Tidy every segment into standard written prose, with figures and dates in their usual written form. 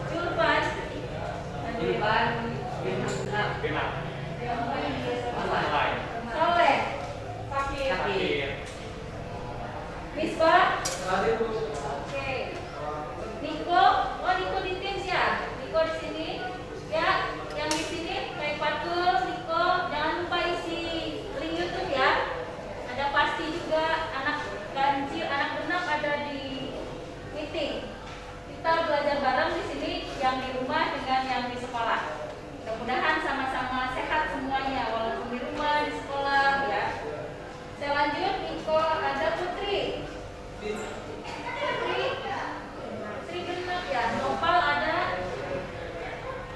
Julpan. Genap. Soleh. Fakir. Misbah. Oke. Niko. Oh, Niko di tim ya. Niko di sini. Ya, yang di sini kayak Patul, Niko. Jangan lupa isi link YouTube ya. Ada pasti juga anak kancil, anak benak ada di meeting. Kita belajar bareng di sini, yang di rumah dengan yang di sekolah. Mudah-mudahan sama-sama sehat semuanya, walaupun di rumah, di sekolah ya. Saya lanjut, Niko, ada Putri. Putri benar ya. Nopal ada,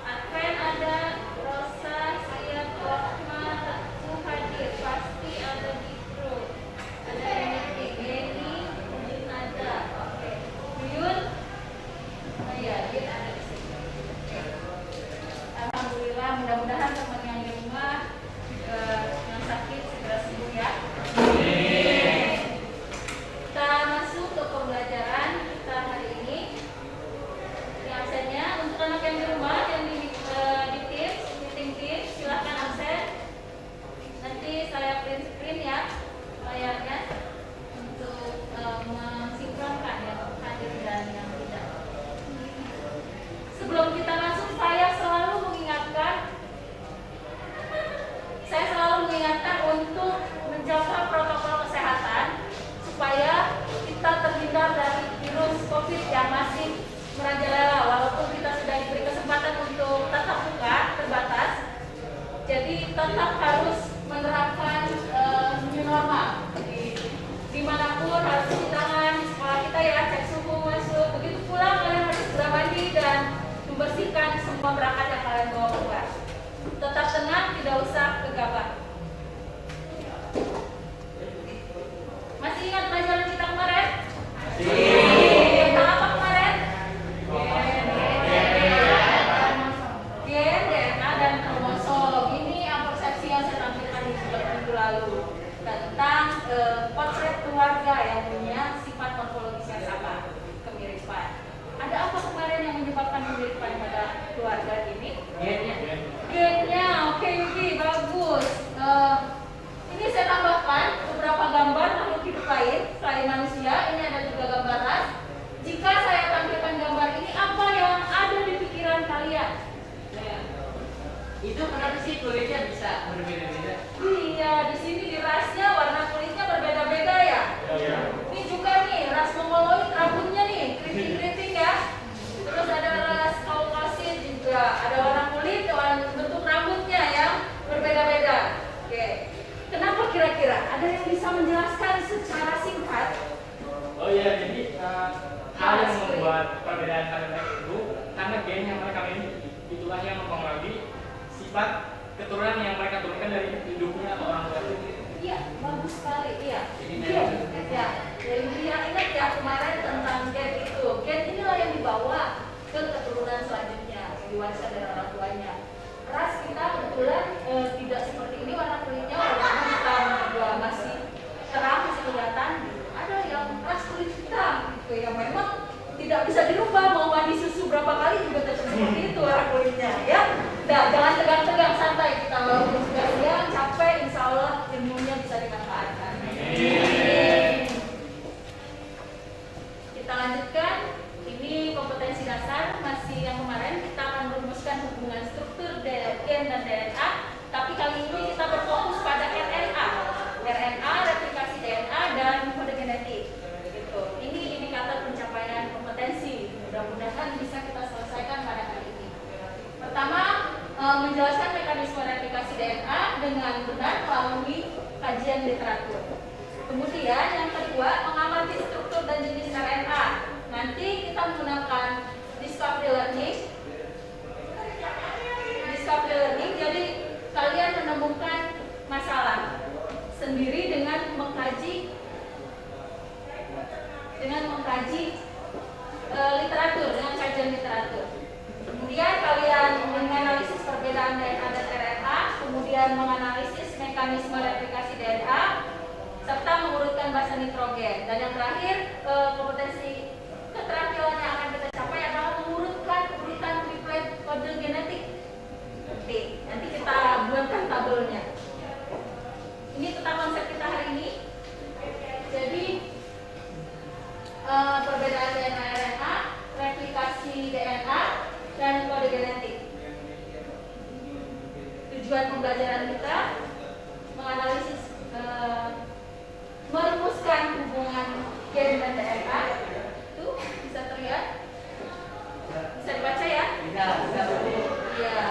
Adven ada, Rosa, saya, Rahma, Teguh hadir, pasti ada di grup. Ada Geni, Yun ada, oke. Yun, oh iya, Yun ada di sini. Oke. Alhamdulillah, mudah-mudahan teman yang di rumah juga yang sakit segera sembuh ya. Kita masuk ke pembelajaran kita hari ini. Ini absennya untuk anak yang di rumah, yang di Teams, meeting Teams, silahkan absen. Nanti saya print screen ya layarnya untuk mensinkronkan yang hadir dan yang tidak. Sebelum kita masuk, saya selalu mengingatkan untuk menjaga protokol kesehatan supaya kita terhindar dari virus COVID yang masih merajalela. Walaupun kita sudah diberi kesempatan untuk tatap muka terbatas, jadi tetap harus menerapkan new normal. Dimanapun harus cuci tangan, di sekolah kita ya, cek suhu masuk. Begitu pulang kalian harus segera mandi dan membersihkan semua perangkat yang kalian bawa keluar. Tetap tenang, tidak usah gegabah. Masih ingat pelajaran kita kemarin? Tentang apa kemarin? Gen, DNA, dan kromosom. Ini yang persepsi yang saya tampilkan di minggu lalu tentang potret keluarga yang punya sifat morfologis yang sama, kemiripan. Ada apa kemarin yang menyebabkan kemiripan pada keluarga ini? Gennya, oke Yuki, bagus. Ini saya tambahkan beberapa gambar makhluk hidup lain selain manusia. Ini ada juga gambar ras. Jika saya tampilkan gambar ini, apa yang ada di pikiran kalian? Itu kenapa sih kulitnya bisa berbeda-beda? Iya, di sini di rasnya warna kulitnya berbeda-beda ya. Ini juga nih ras mongoloid, rambutnya nih keriting-keriting ya. Terus ada ras Caucasian juga, ada warna kulit, bentuk rambutnya yang berbeda-beda. Oke. Kenapa kira-kira? Ada yang bisa menjelaskan secara singkat? Oh iya, jadi hal yang membuat perbedaan pada itu karena gen yang mereka miliki itulah yang mempengaruhi sifat keturunan yang mereka turunkan dari hidupnya atau orang tua itu. Iya, bagus sekali. Iya. Ya, jadi dia ingat ya kemarin tentang gen itu. Gen inilah yang dibawa ke keturunan selanjutnya, diwariskan dari orang tuanya. Ras kita kebetulan tidak seperti ini, warna kulitnya warna hitam, juga masih terang, masih kelihatan. Ada yang ras kulit hitam gitu yang memang tidak bisa dirubah, mau mandi susu berapa kali juga tetap seperti itu warna kulitnya ya. Nah, jangan tegang-tegang, santai kita, walaupun sudah siang, capek, insya Allah ilmunya bisa dimanfaatkan. Kita lanjutkan. Ini kompetensi dasar, masih yang kemarin kita akan merumuskan hubungan struktur gen dan DNA, tapi kali ini kita berfokus pada RNA, replikasi DNA dan kode genetik. Gitu. Ini indikator pencapaian kompetensi. Mudah-mudahan bisa kita selesaikan pada kali ini. Pertama, menjelaskan mekanisme replikasi DNA dengan benar melalui kajian literatur. Kemudian yang kedua, mengamati struktur dan jenis RNA. Nanti kita menggunakan discovery learning. Jadi kalian menemukan masalah sendiri dengan mengkaji literatur, dengan kajian literatur. Kemudian kalian menganalisis perbedaan DNA dan RNA, kemudian menganalisis mekanisme replikasi DNA, serta mengurutkan basa nitrogen. Dan yang terakhir, kompetensi keterampilan yang akan kita capai adalah mengurutkan informasi DNA dan kode genetik. Tujuan pembelajaran kita menganalisis, merumuskan hubungan gen dan DNA. Itu bisa terlihat, bisa dibaca ya? Bisa. Iya.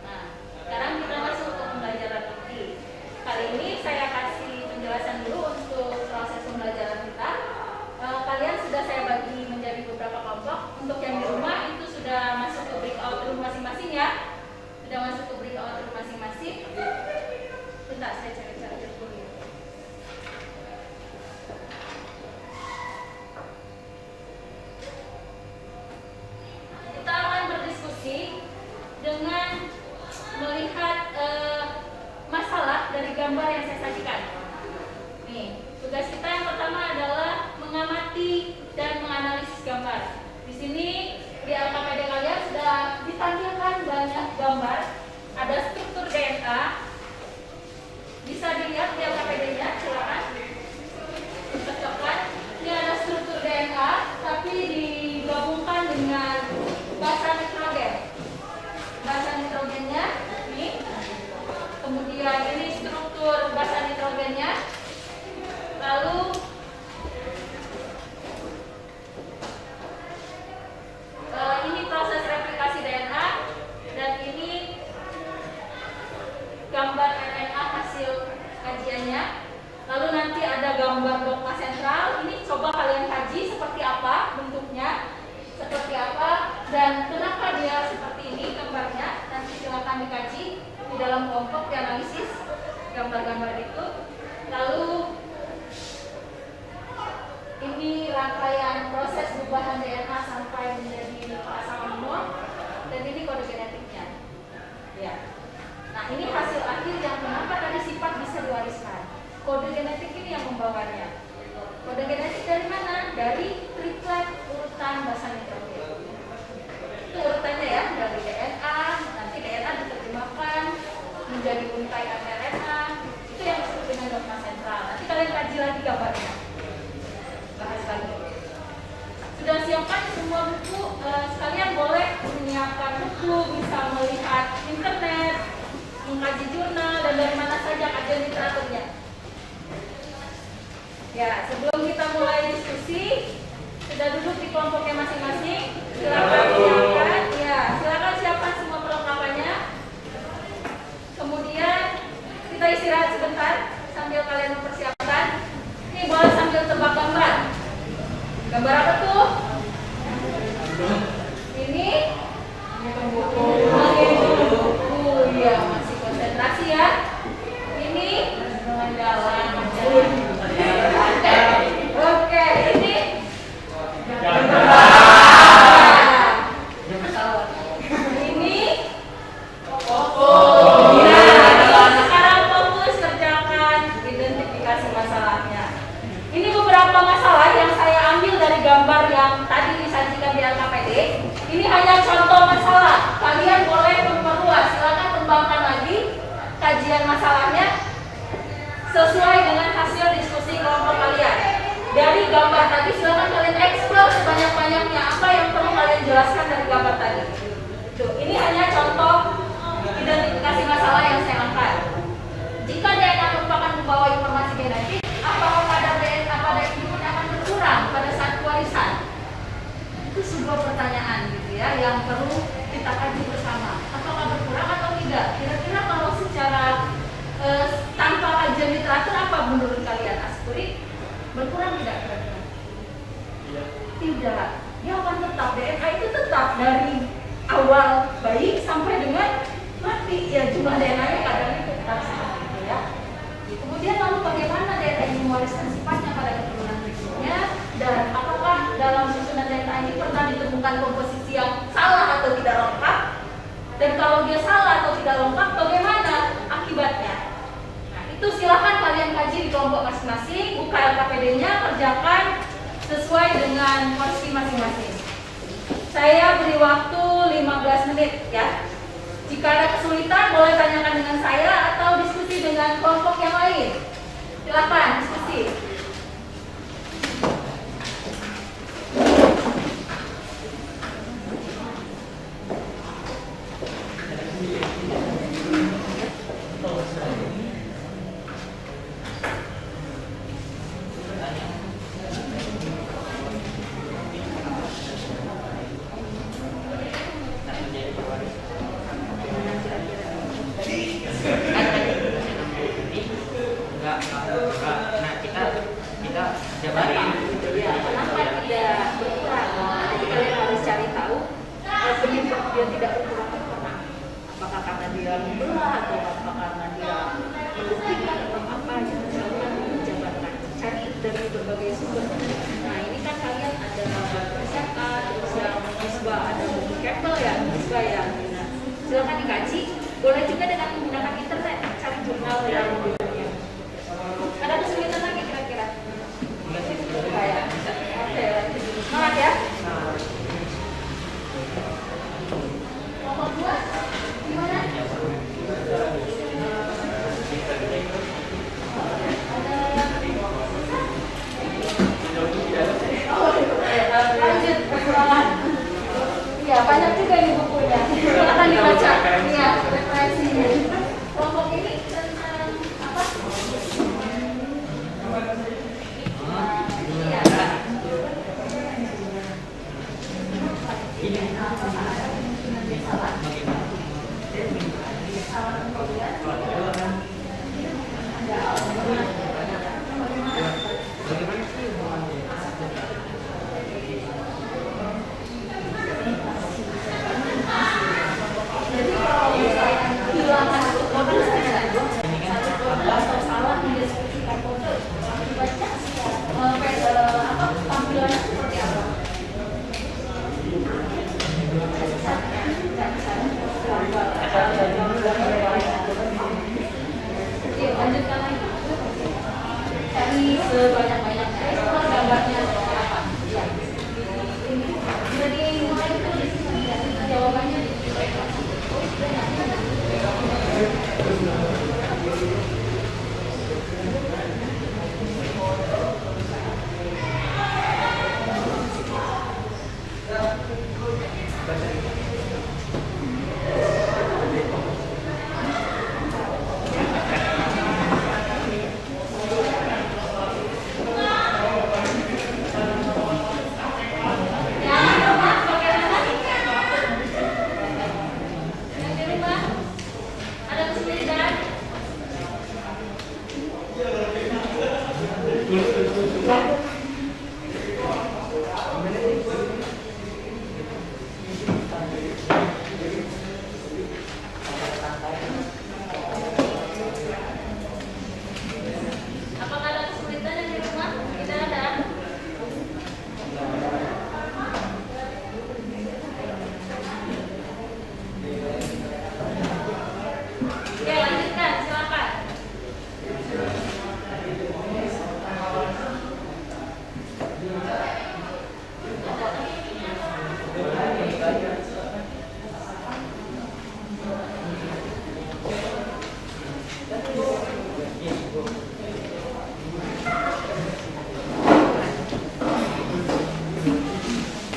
Nah, sekarang kita masuk ke pembelajaran inti. Kali ini saya kasih penjelasan dulu untuk proses pembelajaran kita. Kalian sudah saya bagi menjadi beberapa kelompok. Untuk yang di rumah itu sudah masuk ke breakout room masing-masing ya. Sudah masuk ke breakout room masing-masing. Bentar, saya cari dulu. Kita akan berdiskusi dengan melihat masalah dari gambar yang saya sajikan. Nih, tugas kita yang pertama adalah mengamati dan menganalisis gambar. Di sini di LKPD kalian sudah ditampilkan banyak gambar. Ada struktur DNA. Bisa dilihat di LKPD-nya, silakan. Cocokkan. Ini ada struktur DNA, tapi digabungkan dengan basa nitrogen. Basa nitrogennya ini. Kemudian ini struktur basa nitrogennya. Lalu ini proses replikasi DNA, dan ini gambar RNA hasil kajiannya. Lalu nanti ada gambar dogma sentral. Ini coba kalian kaji seperti apa bentuknya, seperti apa, dan kenapa dia seperti ini gambarnya. Nanti silakan dikaji di dalam kelompok dianalisis gambar-gambar itu. Lalu ini rangkaian proses perubahan DNA sampai menjadi asam amino, dan ini kode genetiknya. Ya. Nah, ini hasil akhir yang kenapa tadi sifat bisa diwariskan. Kode genetik ini yang membawanya. Kode genetik dari mana? Dari triplet urutan basa nitrogen. Itu urutannya ya, dari DNA, nanti DNA diterjemahkan menjadi untaian RNA. Itu yang disebut dengan dogma sentral. Nanti kalian kaji lagi gambarnya. Bahas lagi. Sudah siapkan semua buku, sekalian boleh menyiapkan buku, bisa melihat internet, mengkaji jurnal, dan dari mana saja kajian literaturnya. Ya, sebelum kita mulai diskusi, sudah duduk di kelompoknya masing-masing. Silakan siapkan, ya, silakan siapkan semua perlengkapannya. Kemudian kita istirahat sebentar sambil kalian mempersiapkan. Ini boleh sambil tebak gambar. Gambar apa tuh? Ini buku. Ya, masih konsentrasi ya. Ini jalan. Oke, ini ini sekarang fokus kerjakan identifikasi masalahnya. Ini beberapa masalah yang saya ambil dari gambar yang tadi disajikan di LKPD. Ini hanya contoh masalah. Kalian boleh memperluas, silakan kembangkan lagi kajian masalahnya sesuai dengan hasil diskusi kelompok kalian. Dari gambar tadi silakan kalian eksplor sebanyak-banyaknya apa yang perlu kalian jelaskan dari gambar tadi. Tuh, ini hanya contoh identifikasi masalah yang saya angkat. Jika DNA merupakan membawa informasi genetik, apakah kadar DNA pada individu akan berkurang pada saat warisan? Itu sebuah pertanyaan gitu ya, yang perlu kita kaji bersama. Apakah berkurang atau tidak? Kira-kira kalau secara tanpa kajian literatur apa menurut kalian? Aspuri berkurang tidak kira-kira? Tidak. Dia akan tetap, DNA itu tetap dari awal bayi sampai dengan mati. Ya, jumlah DNA-nya kadarnya tetap seperti itu ya. Kemudian lalu bagaimana DNA ini mewariskan sifatnya pada keturunan berikutnya, dan apakah dalam susunan DNA ini pernah ditemukan komposisi yang salah atau tidak lengkap? Dan kalau dia salah atau tidak lengkap, bagaimana akibatnya? Nah, itu silakan kalian kaji di kelompok masing-masing, buka LKPD-nya, kerjakan sesuai dengan porsi masing-masing. Saya beri waktu 15 menit ya. Jika ada kesulitan, boleh tanyakan dengan saya atau diskusi dengan kelompok yang lain. Silakan diskusi. dia tidak bergerak pernah. Apakah karena dia membelah atau apa karena dia membuktikan atau apa yang kalian jabarkan, cari dari berbagai sumber. Nah ini kan kalian ada SMK, terus yang Isba ada buku Keppel ya, Isba ya. Nah, silakan dikaji. Boleh juga dengan menggunakan internet, cari jurnal yang berikutnya. Ada kesulitan lagi kira-kira? Kayak, oke, semangat ya. Nomor 2, gimana? Lanjut persoalan. Iya, banyak juga nih bukunya. Silakan dibaca. Iya, referensi. Kelompok ini tentang apa? Iya. Jadi kalau misalnya hilangan kode atau salah mendeskripsikan kode, baca apa tampilannya seperti apa? Oke, lanjutkan lagi. Cari sebanyak-banyaknya. Explore gambarnya seperti apa? Ya. Jadi mulai tulis jawabannya di situ. Ada kesulitan? Apakah ada kesulitan yang di rumah? Tidak ada. Oke, lanjutkan, silakan.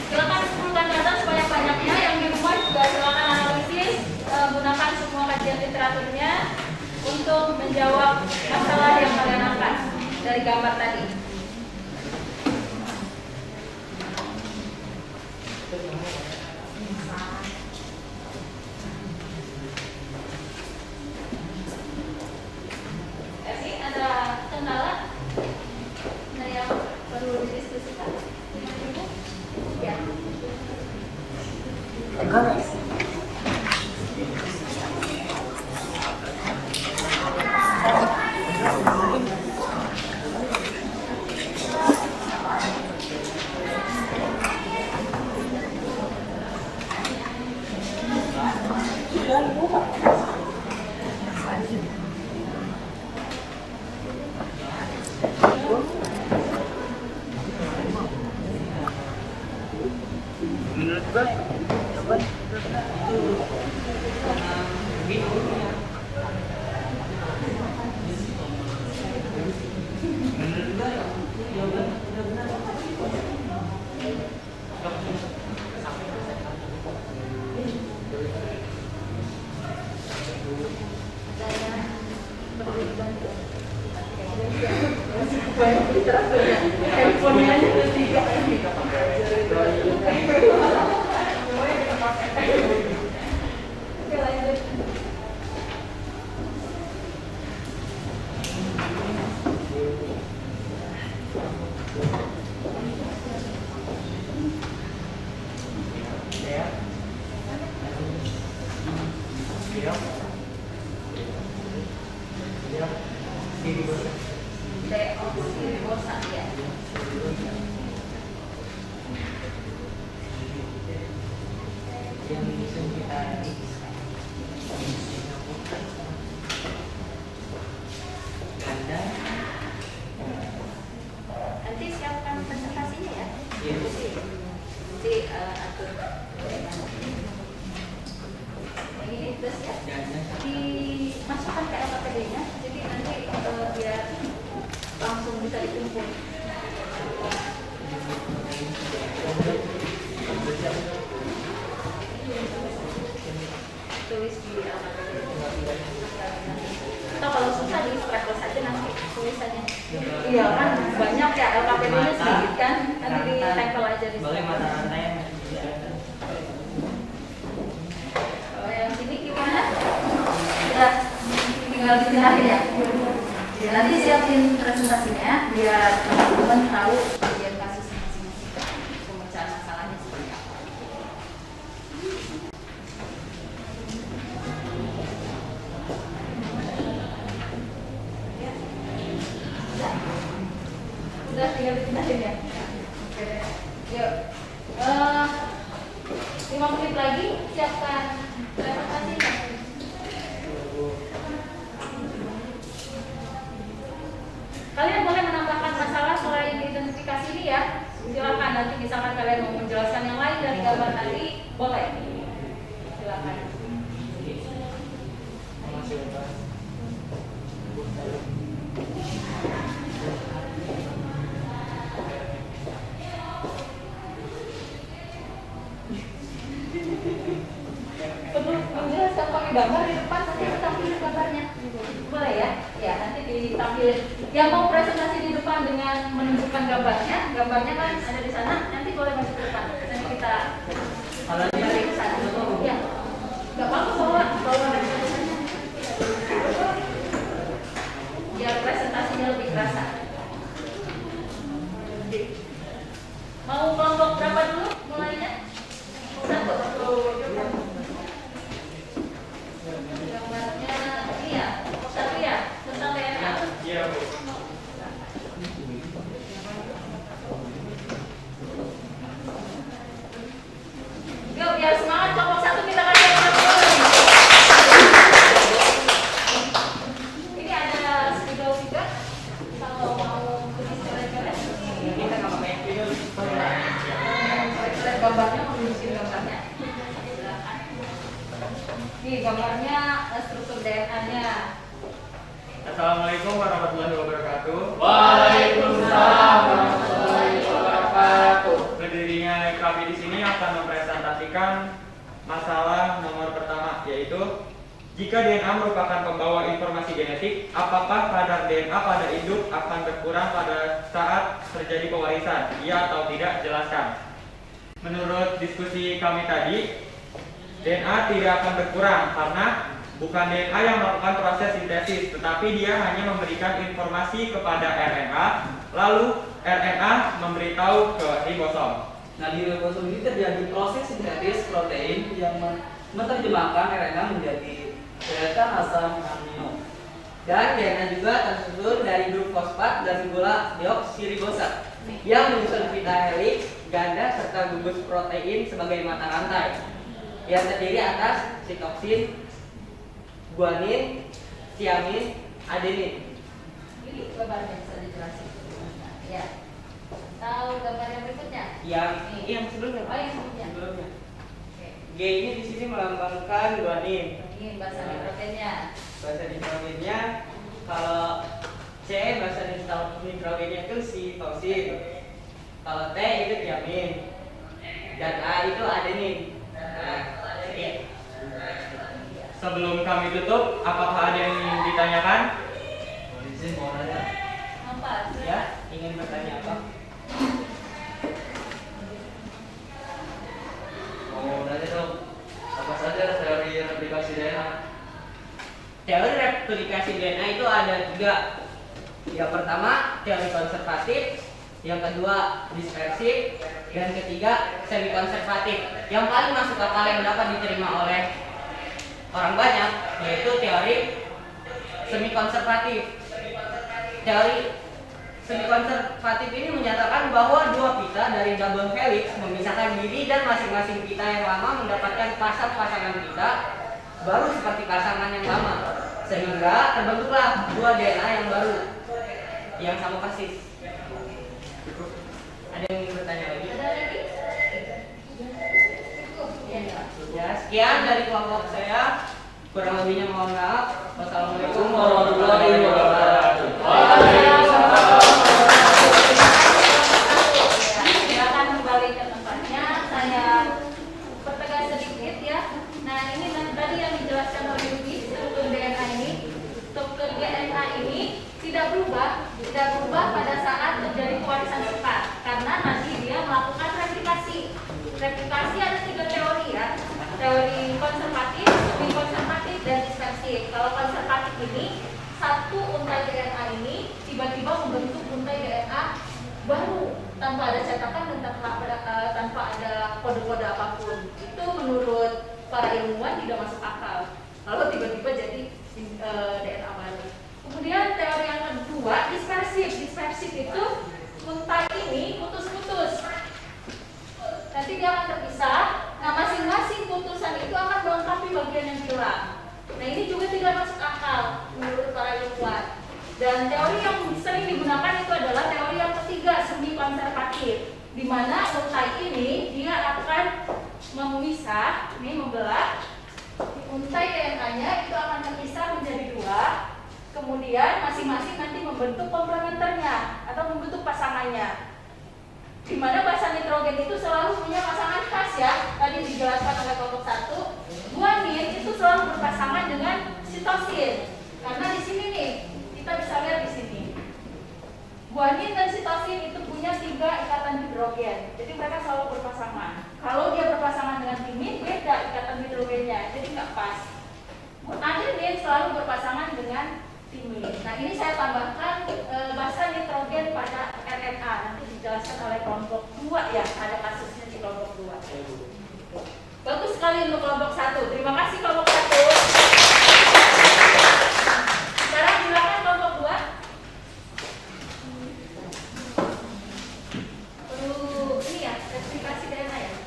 Silakan kumpulkan data sebanyak-banyaknya. Yang di rumah juga silakan analisis, gunakan semua kajian literaturnya untuk menjawab masalah yang kalian angkat dari gambar tadi. Tapi ada kendala yang perlu didiskusikan? Ya. Handphonenya aja udah 3. Oke, lanjut. Deoksiribosa ya. Yang bisa kita ganda. Nanti siapkan presentasinya ya. Iya. Nanti atur. Yang ini terus ya. Ganda. Dimasukkan ke LKPD-nya. Jadi nanti biar langsung bisa dikumpul. Tulis di LKPD. Atau kalau susah di scrapbook saja nanti tulisannya. Iya kan banyak ya LKPD-nya sedikit kan. Nanti di tempel aja di Boleh mata scrapbook. rantai yang Kalau yang sini gimana? Ya, tinggal dipindahin ya. Ya, nanti siapin presentasinya biar teman-teman tahu bagian kasus masing-masing pemecahan masalahnya seperti apa. Ya. Udah tinggal dipindahin ya. Oke. Yuk. 5 menit lagi siapkan presentasinya. Kalian boleh menambahkan masalah selain identifikasi ini ya. Silakan nanti misalkan kalian mau menjelaskan yang lain dari gambar tadi, boleh. Silakan. Perlu menjelaskan pakai gambar di depan, nanti ditampilin gambarnya. Boleh ya? Ya, nanti ditampilin. Yang mau presentasi di depan dengan menunjukkan gambarnya kan ada di sana, nanti boleh maju ke depan. Nanti kita kembali ke sana. Ya, nggak apa-apa bawa presentasinya. Biar presentasinya lebih kerasa. Mau kelompok berapa dulu mulainya? Satu. Gambarnya ini ya, satu ya, tentang DNA. Iya, Bu. Yuk, biar semangat kelompok satu kita kasih yang satu. Ini ada spidol juga. Kalau mau tulis coret-coret, kita nggak pakai video. coret gambarnya, mau tulisin gambarnya. Silakan. Nih gambarnya struktur DNA-nya. Assalamualaikum warahmatullahi wabarakatuh. Waalaikumsalam warahmatullahi wabarakatuh. Berdirinya kami di sini akan mempresentasikan masalah nomor pertama, yaitu jika DNA merupakan pembawa informasi genetik, apakah kadar DNA pada induk akan berkurang pada saat terjadi pewarisan? Iya atau tidak? Jelaskan. Menurut diskusi kami tadi, DNA tidak akan berkurang karena bukan DNA yang melakukan proses sintesis, tetapi dia hanya memberikan informasi kepada RNA, lalu RNA memberitahu ke ribosom. Nah, di ribosom ini terjadi proses sintetis protein yang menerjemahkan RNA menjadi deretan asam amino. Dan DNA juga tersusun dari grup fosfat dan gula deoksiribosa yang menyusun pita heliks, ganda serta gugus protein sebagai mata rantai yang terdiri atas sitoksin, guanin, tiamin, adenin. Ini gambarnya bisa dijelasin. Ya. Tahu gambar yang berikutnya? Yang sebelumnya. Oh, yang sebelumnya. Sebelumnya. Oke. G ini di sini melambangkan guanin. Ini bahasa nitrogennya. Bahasa nitrogennya, kalau C bahasa nitrogennya itu sitosin. Kalau T itu tiamin. Dan A itu adenin. Nah, iya. Sebelum kami tutup, apakah ada yang ingin ditanyakan? Izin mau nanya. Apa? Ya, ingin bertanya apa? Mau nanya dong. Apa saja teori replikasi DNA? Teori replikasi DNA itu ada tiga. Yang pertama, teori konservatif. Yang kedua, dispersif. Dan ketiga, semi konservatif. Yang paling masuk akal yang dapat diterima oleh orang banyak, yaitu teori semi konservatif. Teori semi konservatif ini menyatakan bahwa dua pita dari double helix memisahkan diri dan masing-masing pita yang lama mendapatkan pasangan pita baru seperti pasangan yang lama, sehingga terbentuklah dua DNA yang baru yang sama persis. Ada yang ingin bertanya lagi? Ada lagi? Ya, sekian dari kelompok saya. Kurang lebihnya mohon maaf. Wassalamualaikum warahmatullahi wabarakatuh. Silakan kembali ke tempatnya. Saya pertegas sedikit ya. Nah ini tadi yang dijelaskan oleh Yuki, struktur DNA ini, struktur DNA ini tidak berubah pada saat terjadi pewarisan sifat, karena nanti dia melakukan replikasi. Replikasi ada 3 teori ya. Teori konservatif, semi konservatif, dan dispersif. Kalau konservatif ini, satu untai DNA ini tiba-tiba membentuk untai DNA baru tanpa ada cetakan dan tanpa ada kode-kode apapun. Itu menurut para ilmuwan tidak masuk akal. Lalu tiba-tiba jadi DNA baru. Kemudian teori yang kedua, dispersif. Dispersif itu untai ini putus-putus. Nanti dia akan terpisah. Nah, masing-masing putusan itu akan melengkapi bagian yang hilang. Nah, ini juga tidak masuk akal menurut para ilmuwan. Dan teori yang sering digunakan itu adalah teori yang ketiga, semi konservatif, di mana untai ini dia akan memisah, ini membelah. Untai DNA-nya itu akan terpisah menjadi 2. Kemudian masing-masing nanti membentuk komplementernya atau membentuk pasangannya. Di mana basa nitrogen itu selalu punya pasangan khas ya. Tadi dijelaskan oleh kelompok 1, guanin itu selalu berpasangan dengan sitosin. Karena di sini nih, kita bisa lihat di sini. Guanin dan sitosin itu punya 3 ikatan hidrogen. Jadi mereka selalu berpasangan. Kalau dia berpasangan dengan timin, beda ikatan hidrogennya. Jadi nggak pas. Adenin selalu berpasangan dengan timin. Nah, ini saya tambahkan basa nitrogen pada RNA. Nanti dijelaskan oleh kelompok 2 ya, ada kasusnya di kelompok 2. Bagus sekali untuk kelompok 1. Terima kasih kelompok 1. Sekarang silakan kelompok 2. Perlu ini ya, replikasi DNA ya.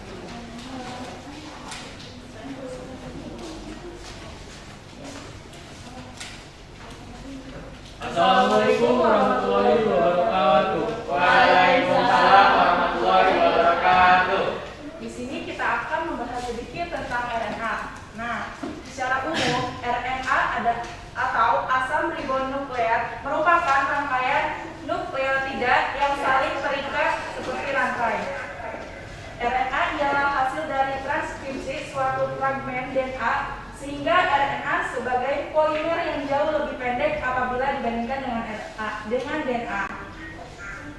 Assalamualaikum warahmatullahi wabarakatuh. Waalaikumsalam warahmatullahi wabarakatuh. Di sini kita akan membahas sedikit tentang RNA. Nah, secara umum RNA atau asam ribonukleat merupakan rangkaian nukleotida yang saling terikat seperti rantai. RNA ialah hasil dari transkripsi suatu fragmen DNA, sehingga RNA sebagai polimer yang jauh lebih pendek apabila dibandingkan dengan DNA.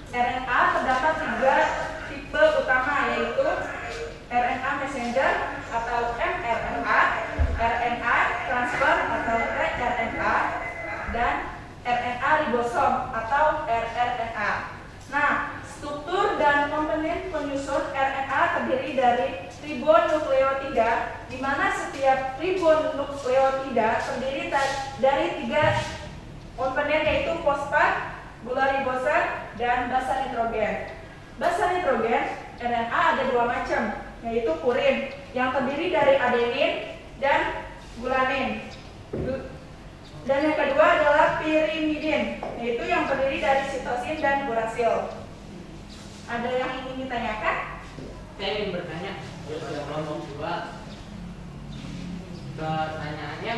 RNA terdapat 3 tipe utama, yaitu RNA messenger atau mRNA, RNA transfer atau rRNA, dan RNA ribosom atau rRNA. Nah, struktur dan komponen penyusun RNA terdiri dari ribonukleotida, di mana setiap ribonukleotida terdiri dari 3 komponen, yaitu fosfat, gula ribosa, dan basa nitrogen. Basa nitrogen RNA ada 2 macam, yaitu purin yang terdiri dari adenin dan gulanin. Dan yang kedua adalah pirimidin, yaitu yang terdiri dari sitosin dan urasil. Ada yang ingin ditanyakan? Saya ingin bertanya pada kelompok 2. Pertanyaannya,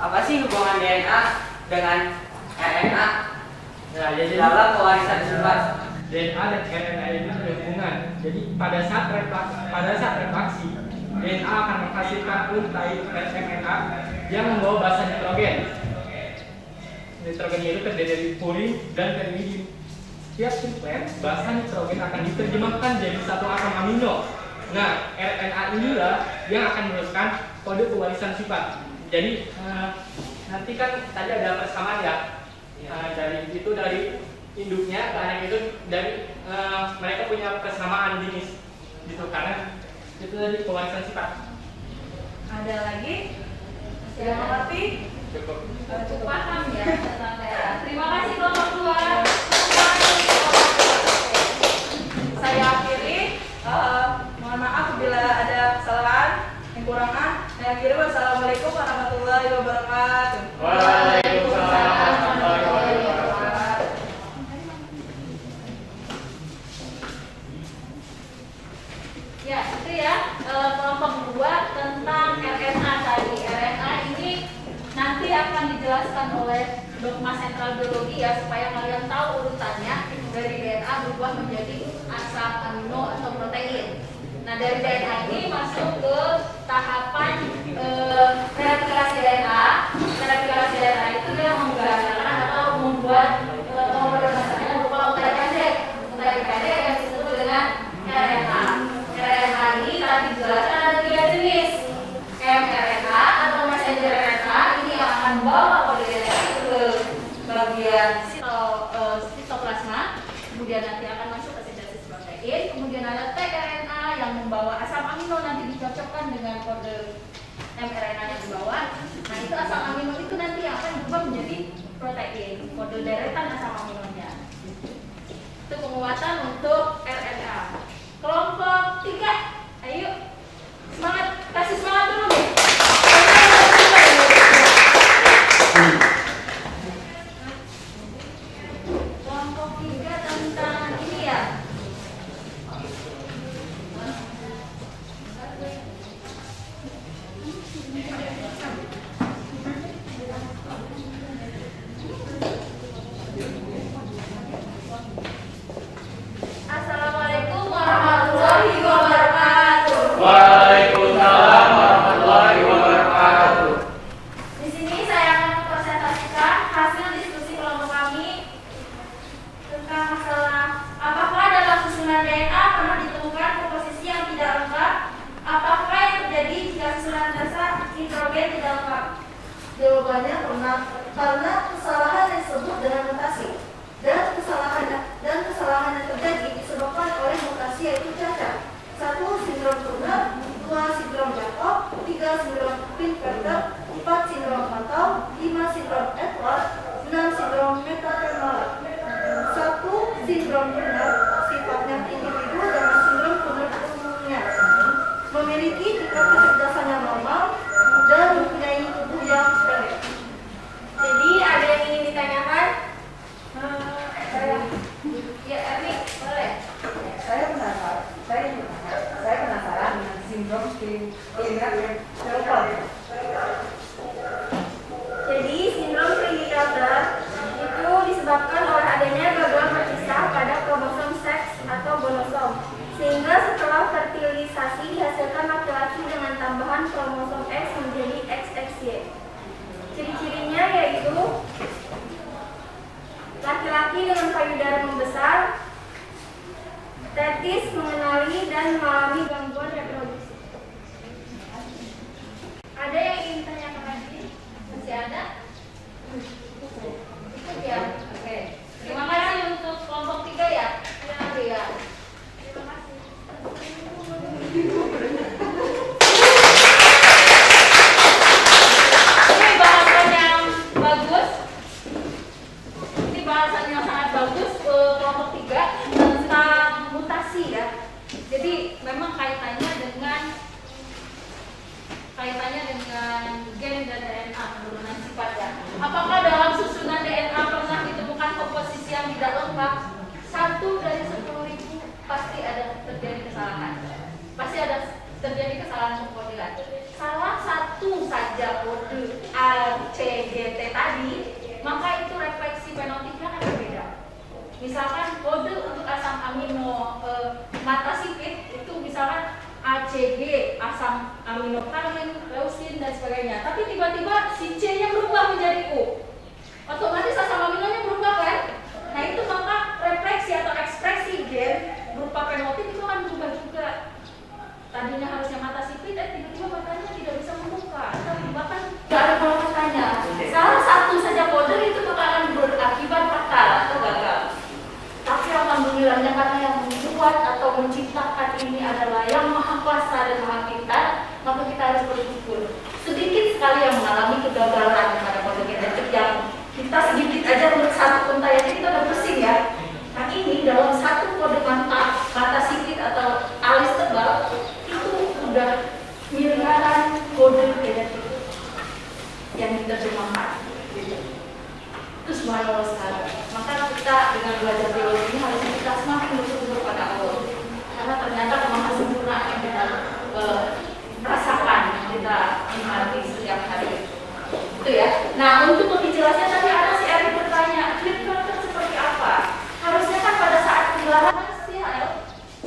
apa sih hubungan DNA dengan RNA Nah, jadi dalam pewarisan sifat? DNA dan RNA ini ada hubungan. Jadi pada saat reaksi, DNA akan menghasilkan untai RNA yang membawa basa nitrogen. Nitrogennya itu terdiri dari purin dan pirimidin. Setiap sequence basa nitrogen akan diterjemahkan jadi satu asam amino. Nah, RNA inilah yang akan meneruskan kode pewarisan sifat. Jadi nanti kan tadi ada persamaan ya. Dari induknya ke anak itu dari mereka punya kesamaan jenis gitu, karena itu dari pewarisan sifat. Ada lagi yang mengerti? Cukup. Cukup paham ya tentang daerah. Terima kasih kelompok 2. Saya akhiri. Mohon maaf bila ada kesalahan, kekurangan. Saya akhiri. Wassalamualaikum warahmatullahi wabarakatuh. Waalaikumsalam warahmatullahi wabarakatuh. Ya, itu ya kelompok 2 tentang RNA tadi. RNA ini nanti akan dijelaskan oleh dogma sentral biologi ya, supaya kalian tahu urutannya dari DNA berubah menjadi asam amino atau protein. Nah, dari DNA ini masuk ke tahapan replikasi DNA. Replikasi DNA itu dia menggunakan atau membuat nomor dasarnya berupa untaian pendek. Untaian pendek yang disebut dengan RNA. RNA ini tadi dijelaskan ada 3 jenis. mRNA atau messenger RNA ini yang akan membawa kode DNA itu ke bagian sitoplasma, kemudian nanti akan masuk ke sintesis protein. Kemudian ada tRNA yang membawa asam amino, nanti dicocokkan dengan kode mRNA yang dibawa. Nah, itu asam amino itu nanti yang akan berubah menjadi protein, kode deretan asam aminonya. Itu penguatan untuk RNA. Kelompok 3, ayo semangat, kasih semangat dulu nih. Kelompok 3 tentang ini ya. Assalamualaikum warahmatullahi wabarakatuh. Waalaikumsalam warahmatullahi wabarakatuh. Di sini saya akan mempresentasikan hasil diskusi kelompok kami tentang masalah apakah dalam susunan DNA pernah ditemukan komposisi yang tidak lengkap? Apakah yang terjadi jika susunan dasar nitrogen tidak lengkap? Jawabannya pernah, karena kesalahan yang disebut dengan mutasi dan kesalahan yang terjadi disebabkan oleh mutasi yaitu cacat. 1. Sindrom Turner, 2. Sindrom Jacob, 3. Sindrom Klinefelter, 4. Sindrom Mantel, 5. Sindrom Edward, 6. Sindrom Metapenal. 1. Sindrom Turner sifatnya individu dengan sindrom Turner umumnya memiliki tingkat kecerdasan yang normal dan mempunyai tubuh yang pendek. Jadi ada yang ingin ditanyakan? Ya, Erni, boleh. Saya penasaran dengan sindrom Klinefelter. Jadi, sindrom Klinefelter itu disebabkan oleh adanya gagal berpisah pada kromosom seks atau gonosom, sehingga setelah fertilisasi dihasilkan laki-laki dengan tambahan kromosom X menjadi XXY. Ciri-cirinya yaitu laki-laki dengan payudara membesar, tetis, mengenali, dan mengalami gangguan reproduksi. Ada yang ingin ditanyakan lagi? Masih ada? Cukup ya? Oke. Terima kasih untuk kelompok 3 ya. Ya. Terima kasih. Ini bahasan yang bagus. Ini bahasan yang sangat bagus kelompok 3 tentang mutasi ya. Jadi memang kaitannya dengan gen dan DNA, penurunan sifat ya. Apakah dalam susunan DNA pernah ditemukan komposisi yang tidak lengkap? 1 dari 10.000 pasti ada terjadi kesalahan. Pasti ada terjadi kesalahan pengkodean. Salah satu saja kode A, C, G, T tadi, maka itu refleksi fenotipnya akan berbeda. Misalkan kode untuk asam amino mata sipit itu misalkan ACG, asam aminokalin, leusin dan sebagainya. Tapi tiba-tiba si C-nya berubah menjadi U. Otomatis asam aminonya berubah kan? Nah itu maka refleksi atau ekspresi gen berupa fenotip itu akan berubah juga. Tadinya harusnya mata sipit, tiba-tiba matanya tidak bisa membuka. Tapi bahkan tidak ada kalau matanya. Salah satu saja kode itu akan berakibat fatal atau gagal. Tapi alhamdulillahnya karena yang membuat atau menciptakan ini adalah yang maha kuasa dan maha pintar, maka kita harus bersyukur. Sedikit sekali yang mengalami kegagalan pada kode genetik yang kita sedikit aja untuk satu untai aja kita udah pusing ya. Nah ini dalam satu kode kata sikit atau alis tebal itu udah miliaran kode genetik yang diterjemahkan. Itu subhanallah sekali. Maka kita dengan belajar biologi ini harus kita semakin bersyukur pada Allah. Karena ternyata memang sempurna yang kita rasakan, kita nikmati setiap hari. Itu ya. Nah untuk lebih jelasnya tadi ada si Erik bertanya, Klippers seperti apa? Harusnya kan pada saat pengelaran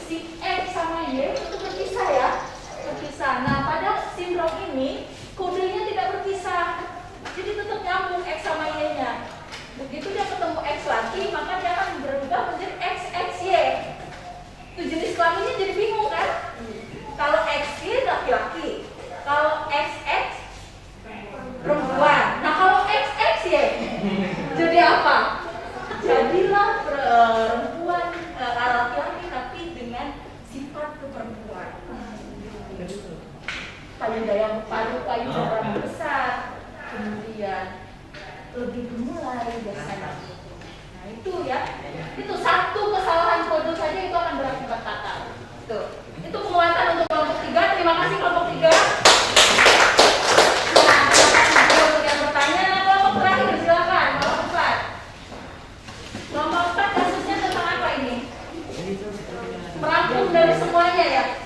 si X sama Y itu berpisah ya, berpisah. Nah pada sindrom ini kodenya tidak berpisah, jadi tetap nyambung X sama Y-nya. Begitu dia ketemu X lagi, maka dia akan berubah menjadi XXY. Itu jenis kelaminnya jadi bingung kan? Kalau XY laki-laki, kalau XX perempuan. Nah kalau XXY jadi apa? Jadilah perempuan laki-laki tapi dengan sifat keperempuan. Payudara yang besar, kemudian lebih gemulai biasanya. Nah itu ya, itu satu kesalahan kode saja itu akan berakibat fatal. Itu penguatan untuk kelompok 3. Terima kasih kelompok 3. Nah, untuk yang bertanya, kelompok terakhir silakan, kelompok 4. Kelompok 4 kasusnya tentang apa ini? Merangkum dari semuanya ya.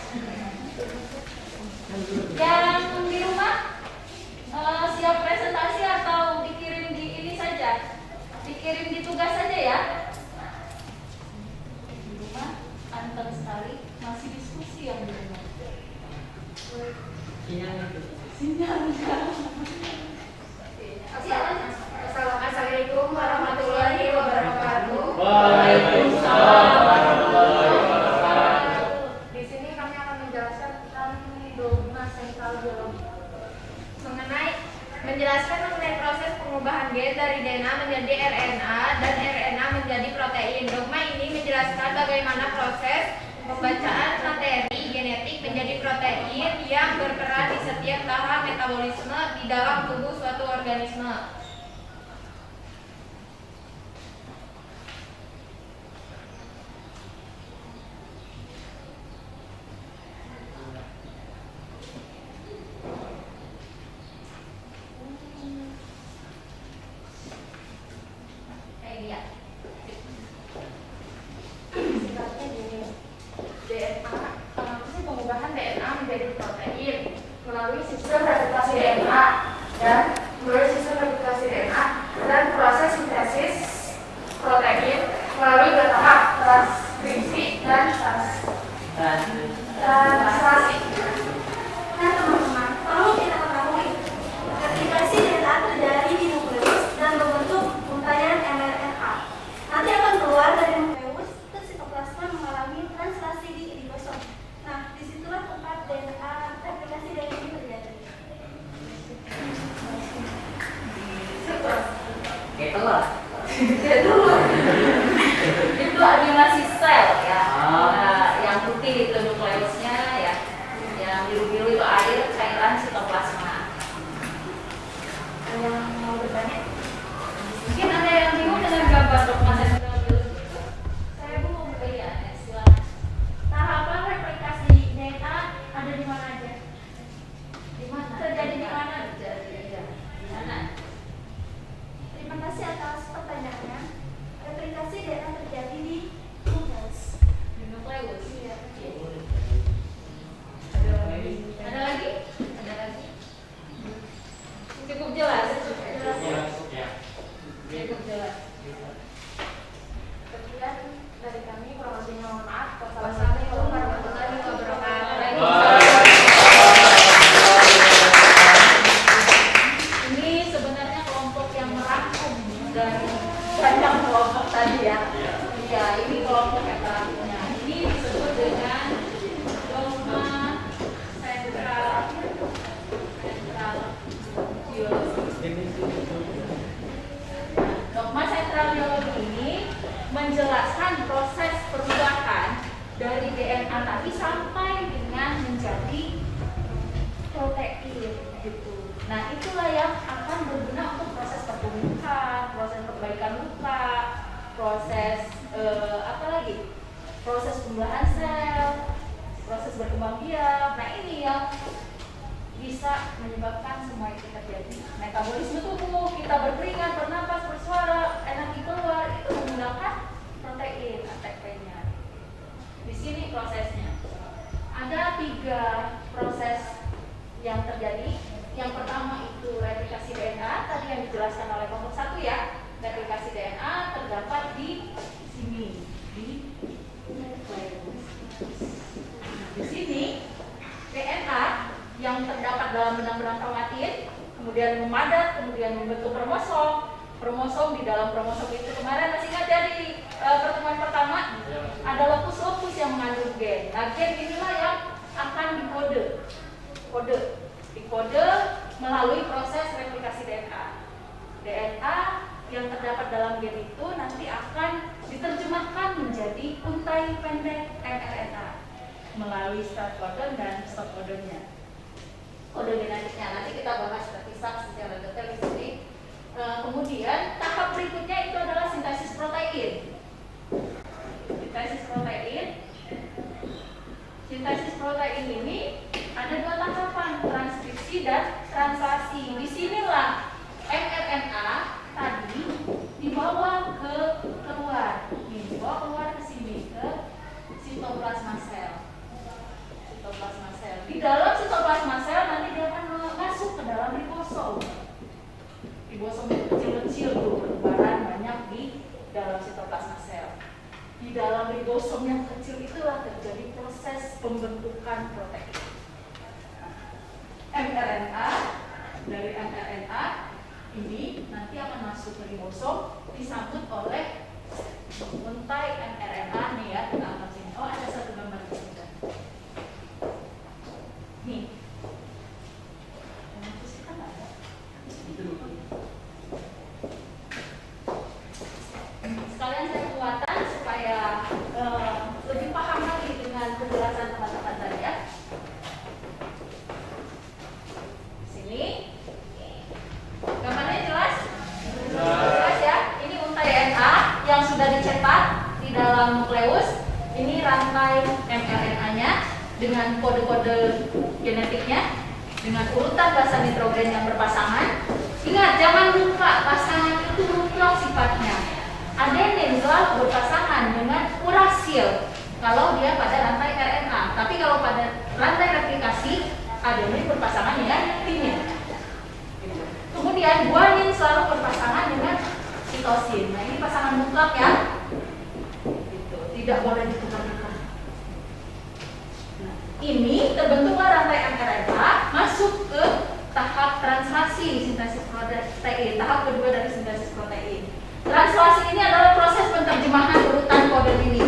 Yang di rumah siap presentasi atau dikirim di ini saja, dikirim di tugas saja ya. Di rumah anteng sekali, masih diskusi yang di rumah. Sinyalnya. Assalamualaikum warahmatullahi wabarakatuh. Waalaikumsalam warahmatullahi wabarakatuh. Di sini kami akan menjelaskan tentang dogma sentral biologi. Menjelaskan mengenai proses pengubahan gen dari DNA menjadi RNA dan RNA menjadi protein. Dogma ini menjelaskan bagaimana proses pembacaan materi genetik menjadi protein yang berperan di setiap tahap metabolisme di dalam tubuh suatu organisme. Melalui sistem replikasi DNA dan proses sintesis protein melalui dua tahap, transkripsi dan translasi. Nah teman-teman, perlu kita ketahui, replikasi DNA terjadi di nukleus dan membentuk untaian mRNA. Nanti akan keluar dari nukleus ke sitoplasma mengalami translasi di ribosom. Nah, disitulah tempat DNA replikasi DNA ini terjadi. Itu animasi sel ya. Yang putih itu nukleusnya ya. Yang biru-biru itu air cairan sitoplasma. Yang mau bertanya? Mungkin ada yang bingung dengan gambar dogma sentral biologi. Saya belum ya, silakan. Tahapan replikasi DNA ada di mana aja? Di mana? Terjadi di mana? Di mana? Terima kasih atas pertanyaannya. Replikasi DNA terjadi di itulah yang akan berguna untuk proses pertumbuhan, proses perbaikan luka, proses apa lagi? Proses pembuahan sel, proses berkembang biak. Nah, ini yang bisa menyebabkan semua itu terjadi. Metabolisme tubuh, kita berkeringat, bernapas, bersuara, energi keluar, itu menggunakan protein ATP-nya. Di sini prosesnya. Ada 3 proses yang terjadi. Yang pertama itu replikasi DNA, tadi yang dijelaskan oleh kelompok 1 ya. Replikasi DNA terdapat di sini, di nukleus. Di sini DNA yang terdapat dalam benang-benang kromatin, kemudian memadat, kemudian membentuk kromosom. Kromosom, di dalam kromosom itu kemarin masih ingat dari pertemuan pertama ada lokus-lokus yang mengandung gen. Nah, gen inilah yang akan dikode melalui proses replikasi DNA. DNA yang terdapat dalam gen itu nanti akan diterjemahkan menjadi untai pendek mRNA melalui start codon dan stop codonnya. Kode genetiknya nanti kita bahas terpisah secara detail di sini. Kemudian tahap berikutnya itu adalah sintesis protein. Sintesis protein ini ada 2 tahapan, transkripsi dan translasi. Disinilah mRNA tadi dibawa keluar ke sini ke sitoplasma sel. Di dalam sitoplasma sel nanti dia akan masuk ke dalam ribosom. Ribosom itu kecil-kecil tuh, bertebaran banyak di dalam sitoplasma sel. Di dalam ribosom yang kecil itulah terjadi proses pembentukan protein. mRNA, dari mRNA ini nanti akan masuk ke ribosom, disambut oleh untai mRNA nih ya, kita angkat sini. Oh, ada satu gambar di sini. Nih. Yang itu kan ada. Sekalian saya kuatan supaya lebih paham lagi dengan penjelasan teman-teman tadi ya. Sini. Gambarnya jelas? Jelas ya. Ini untai RNA yang sudah dicetak di dalam nukleus. Ini rantai mRNA-nya dengan kode-kode genetiknya, dengan urutan basa nitrogen yang berpasangan. Ingat, jangan lupa pasangan itu mutlak sifatnya. Adenin selalu berpasangan dengan urasil kalau dia pada rantai RNA. Tapi kalau pada rantai replikasi, adenin berpasangan dengan timin. Kemudian guanin selalu berpasangan dengan sitosin. Nah, ini pasangan mutlak ya. Gitu. Tidak boleh ditukar-tukar. Nah, ini terbentuklah rantai mRNA masuk ke tahap translasi sintesis protein, tahap kedua dari sintesis protein. Translasi ini adalah proses penerjemahan urutan kode ini.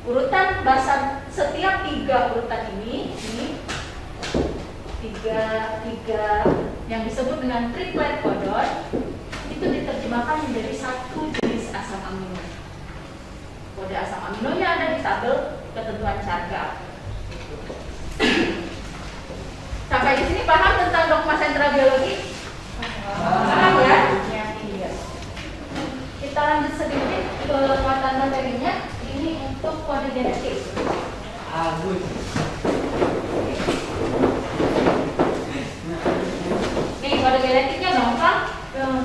Urutan basa setiap 3 urutan ini tiga yang disebut dengan triplet codon itu diterjemahkan menjadi satu jenis asam amino. Kode asam aminonya ada di tabel ketentuan Chargaff. Sampai di sini paham tentang dogma sentra biologi? Paham ya? Iya. Kita lanjut sedikit ke kekuatan materinya. Ini untuk kode genetik. Agus. Nih kode genetiknya gampang,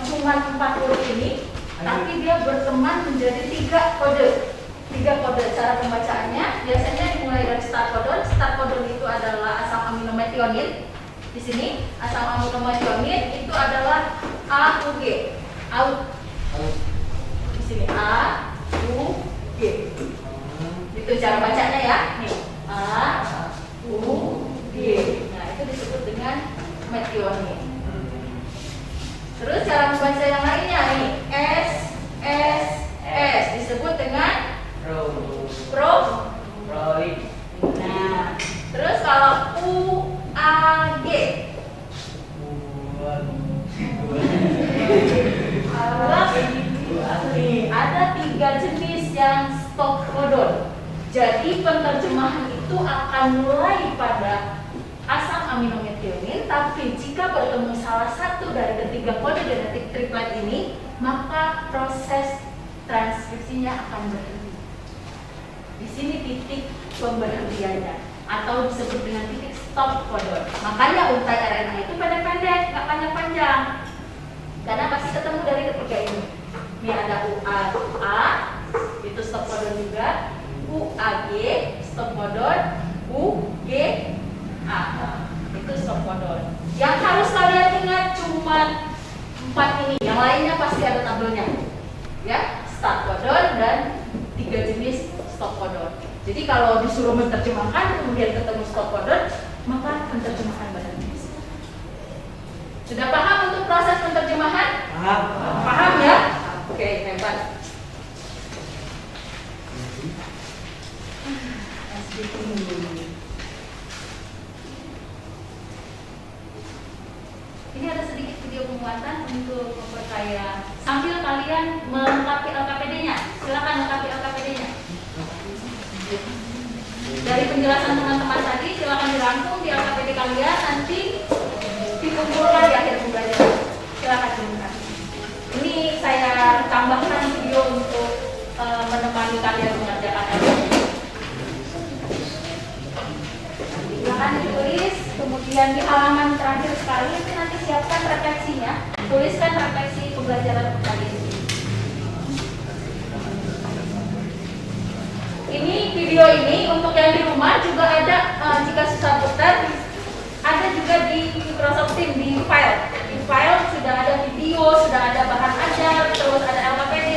cuma 4 huruf ini, tapi dia berteman menjadi 3 kode. 3 kode. Cara pembacaannya biasanya dimulai dari start codon. Start codon itu adalah asam amino metionin. Di sini asam amino metionin itu adalah AUG. Di sini AUG. Itu cara bacanya ya. Nih AUG. Nah, itu disebut dengan metionin. Terus cara membaca yang lainnya nih S disebut dengan protein. Nah, terus kalau UAG ada 3 jenis yang stop codon. Jadi penerjemahan itu akan mulai pada asam amino metionin, tapi jika bertemu salah satu ketiga kode genetik triplet ini, maka proses transkripsinya akan berhenti. Di sini titik pemberhentiannya, atau disebut dengan titik stop codon. Makanya untai RNA itu pendek-pendek, nggak panjang-panjang, karena pasti ketemu dari ketiga ini. Ini ada UA, itu stop codon juga, UAG, stop codon, UGA, itu stop codon. Yang harus kalian ingat cuma 4 ini, yang lainnya pasti ada tabelnya, ya, start codon dan 3 jenis stop codon. Jadi kalau disuruh menerjemahkan kemudian ketemu stop codon, maka menerjemahkan berhenti. Sudah paham untuk proses penerjemahan? Paham. Paham ya? Oke, hebat. Ini ada sedikit video penguatan untuk memperkaya sambil kalian melengkapi LKPD-nya. Silakan lengkapi LKPD-nya. Dari penjelasan teman-teman tadi, silakan dirangkum di LKPD kalian, nanti dikumpulkan di akhir pembelajaran. Silakan dibuka. Ini saya tambahkan video untuk menemani kalian mengerjakan LKPD. Silakan ditulis, kemudian di halaman terakhir sekali itu nanti siapkan refleksinya, tuliskan refleksi pembelajaran tadi. Ini video ini untuk yang di rumah juga ada, jika susah putar, ada juga di Microsoft Teams di file. Di file sudah ada video, sudah ada bahan ajar, terus ada LKPD,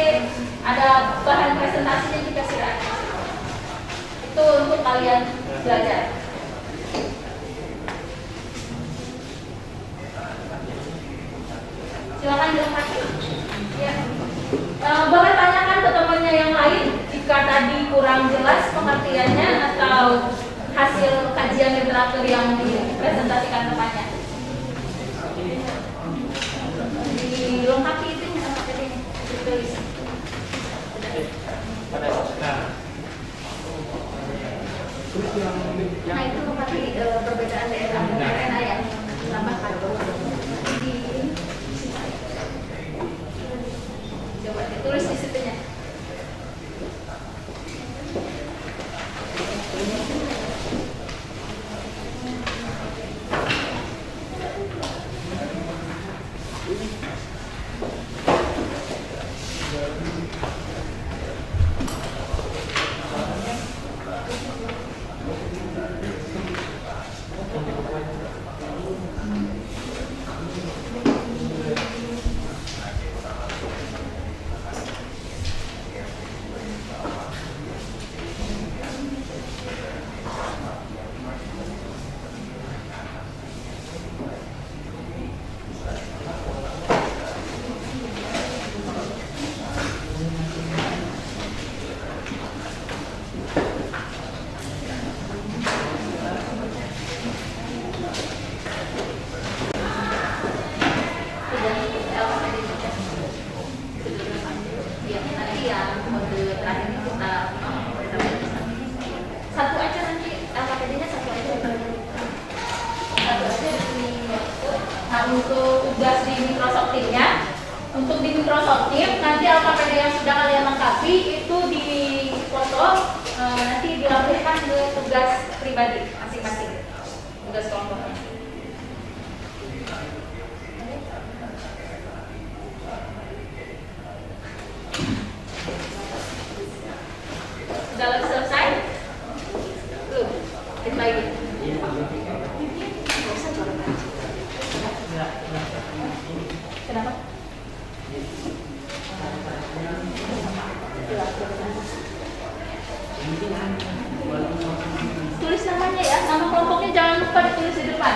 ada bahan presentasinya juga sudah ada. Itu untuk kalian belajar. Silakan dilengkapi. Ya. Boleh tanyakan ke temannya yang lain jika tadi kurang jelas pengertiannya atau hasil kajian literatur yang dipresentasikan temannya. Dilengkapi itu ditulis. Nah itu tadi perbedaan DNA yang ditambahkan. Coba ditulis di situnya. Untuk tugas di Microsoft Teams-nya, untuk di Microsoft Teams nanti LKPD yang sudah kalian lengkapi itu difoto, nanti dilampirkan ke tugas pribadi masing-masing, tugas kelompoknya. Sudah selesai? Tuh, kita lagi. Kenapa? Tulis namanya ya, nama kelompoknya jangan lupa ditulis di depan.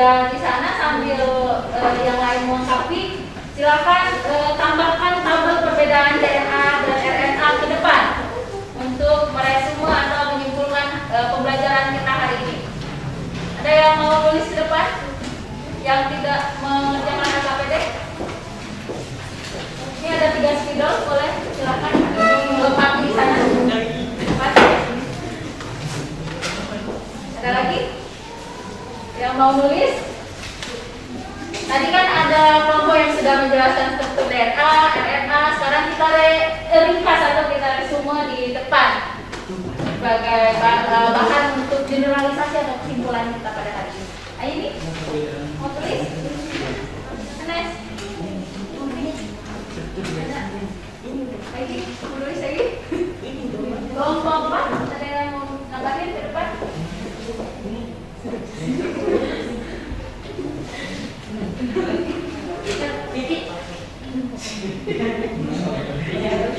Dan di sana sambil yang lain melengkapi, silakan tambahkan tabel perbedaan DNA dan RNA ke depan untuk meresume atau menyimpulkan pembelajaran kita hari ini. Ada yang mau tulis di depan? Yang tidak mengerjakan LKPD? Ini ada 3 spidol, boleh silakan melengkapi di sana. Ada lagi? Yang mau nulis? Tadi kan ada kelompok yang sudah menjelaskan struktur DNA, RNA. Sekarang kita ringkas atau kita resume di depan sebagai bahan untuk generalisasi atau kesimpulan kita pada hari ini. Ayo ini, mau tulis? Anes? Lagi? Mau nulis lagi? Kelompok apa? Ada yang mau nambahin ke depan? Titik.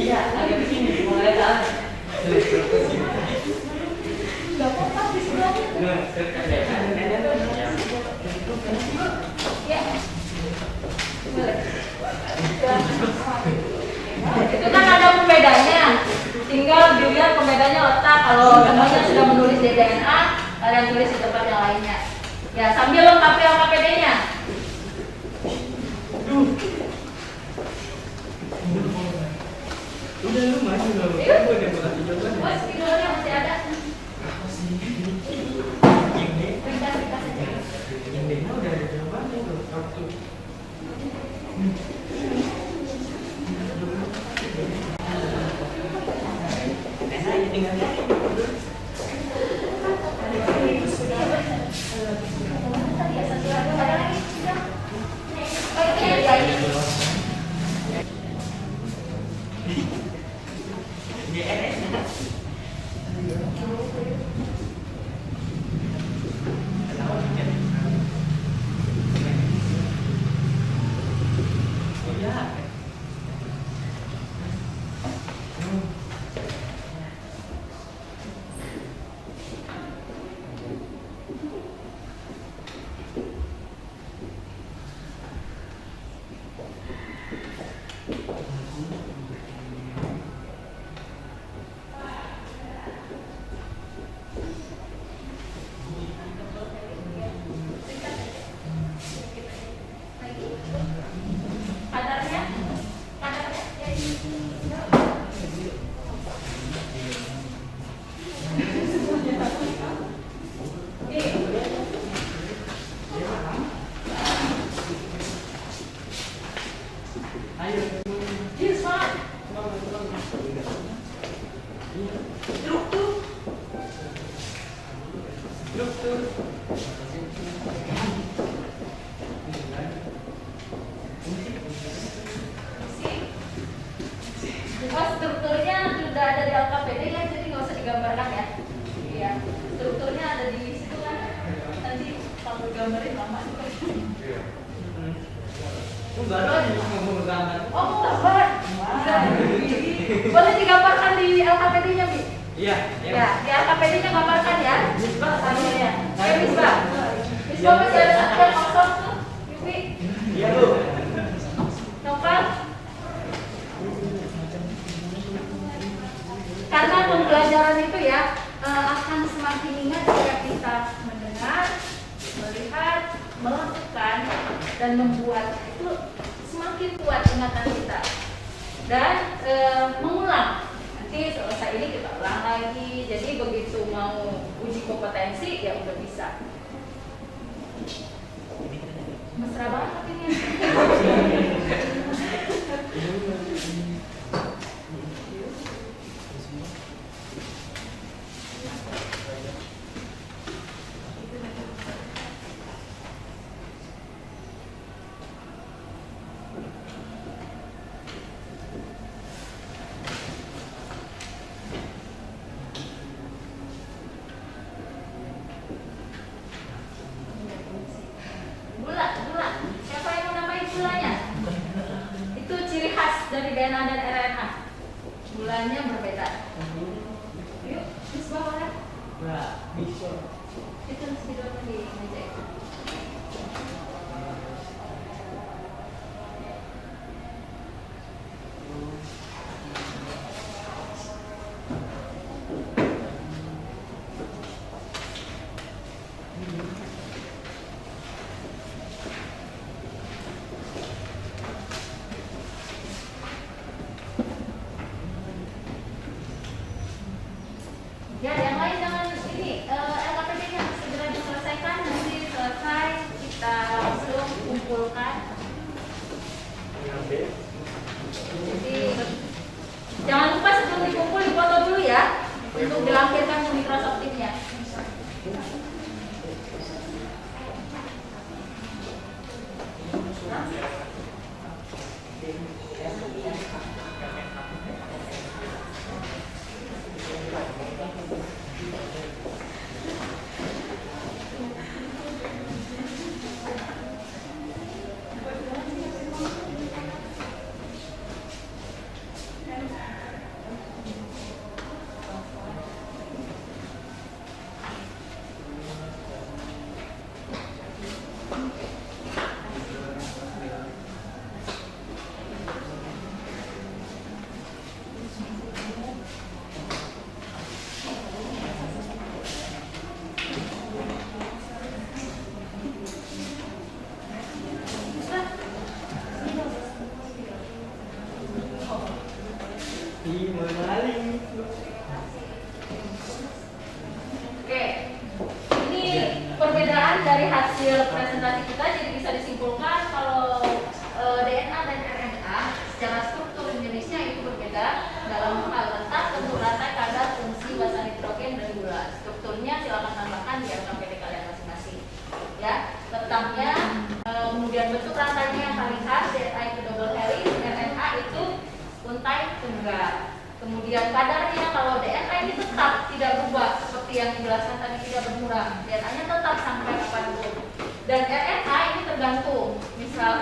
Iya, agak begini, mulai kan. Gak apa-apa di sebelahnya. Ya. Boleh. Itu kan ada pembedanya. Tinggal dilihat pembedanya otak. Kalau semuanya sudah menulis di DNA, kalian tulis di tempat yang lainnya. Ya, sambil lengkapi LKPD-nya. Udah lu maju dong. Iya. Gue udah mulai coba. Oh, spidolnya masih ada. Ringkas aja. Yang Dena udah ada jawabannya tuh. Waktu. Oh, strukturnya sudah ada di LKPD ya, jadi nggak usah digambarkan ya. Iya, strukturnya ada di situ kan. Nanti kalau gambarin lama juga. Itu baru aja mau gambar. Oh, mau gambar? Bisa. Boleh digambarkan di LKPD-nya, Bi? Iya, Ya, di LKPD-nya gambarkan ya. Akhirnya. Ayo, Misbah. Misbah masih ada satu yang kosong tuh, Yubi. Iya, Bu. Nopal. Karena pembelajaran itu ya akan semakin ingat jika kita mendengar, melihat, melakukan, dan membuat. Itu semakin kuat ingatan kita. Dan mengulang. Nanti selesai ini kita ulang lagi. Jadi begitu mau uji kompetensi ya udah bisa. Mesra banget ini. Gula. Siapa yang mau nambahin gulanya? Itu ciri khas dari DNA dan RNA. Gulanya berbeda. Yuk, terus bawa kan? Nah, bisa. Itu spidol di meja itu. Jadi jangan lupa sebelum dikumpul dipoto dulu ya untuk dilampirkan ke Microsoft Teams-nya. Oke, ini perbedaan dari hasil presentasi kita, jadi bisa disimpulkan kalau DNA dan RNA secara struktur jenisnya itu berbeda dalam hal letak, bentuk rantai, kadar, fungsi, basa nitrogen, dan gula. Strukturnya silakan tambahkan di RKPD kalian masing-masing. Ya, letaknya, kemudian bentuk rantainya yang paling khas, DNA itu double helix, RNA itu untai tunggal. Kemudian kadarnya, kalau DNA ini tetap tidak berubah seperti yang dijelaskan tadi, tidak berkurang. DNA-nya tetap sampai kapanpun. Dan RNA ini tergantung,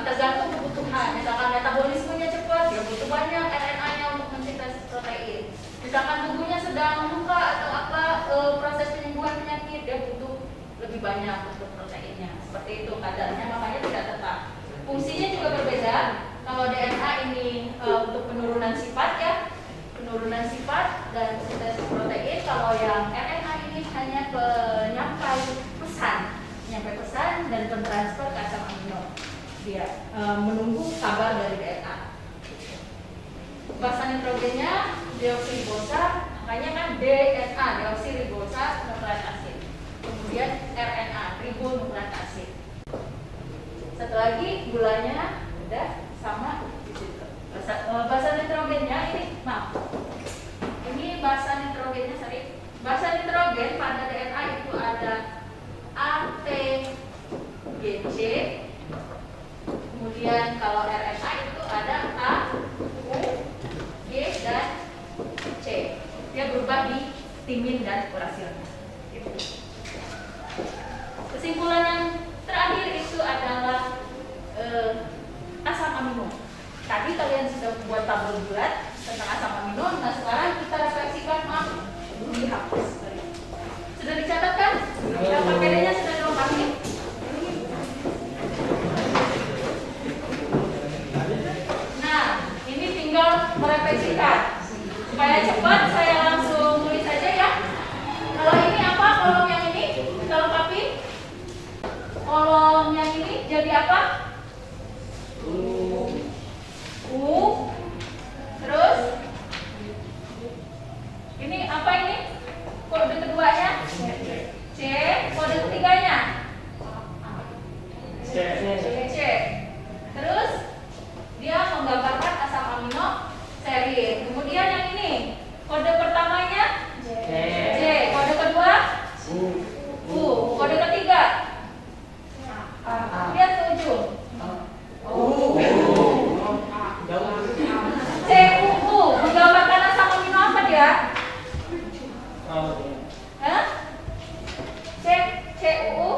tergantung kebutuhan. Misalkan metabolismenya cepat, dia butuh banyak RNA-nya untuk mensintesis protein. Misalkan tubuhnya sedang luka atau apa proses penyembuhan penyakit, dia butuh lebih banyak untuk proteinnya. Seperti itu kadarnya, makanya tidak tetap. Fungsinya juga berbeda. Kalau DNA ini untuk penurunan sifat ya, penurunan sifat dan sintesis protein. Kalau yang RNA ini hanya penyampai pesan dan pentransfer ke asam amino. Dia menunggu kabar dari DNA. Basa nitrogennya deoksiribosa, makanya kan DNA, deoksiribosa nukleat asid. Kemudian RNA, ribonukleat asid. Satu lagi gulanya udah sama di situ. Basa nitrogennya ini, maaf. Ini basa nitrogennya, basa nitrogen pada DNA itu ada ATGC. Kemudian kalau RNA itu ada A, U, G, dan C. Dia berubah di timin dan urasilnya. Gitu. Kesimpulan yang terakhir itu adalah asam amino. Tadi kalian sudah buat tabel bulat tentang asam amino. Nah sekarang kita refleksikan, dihapus. Sudah dicatat kan? KPD-nya sudah dilengkapi? Nah, ini tinggal merefleksikan. Supaya cepat, saya langsung tulis saja ya. Kalau ini apa? Kolom yang ini kita lengkapi. Kolom yang ini jadi apa? U. Terus ini apa ini? Kode keduanya C. Kode ketiganya C. Terus dia menggambarkan asam amino serin. Kemudian yang ini kode pertamanya C. Kode kedua U. Kode ketiga lihat ke ujung CUU menggambarkan asam amino apa dia? CUU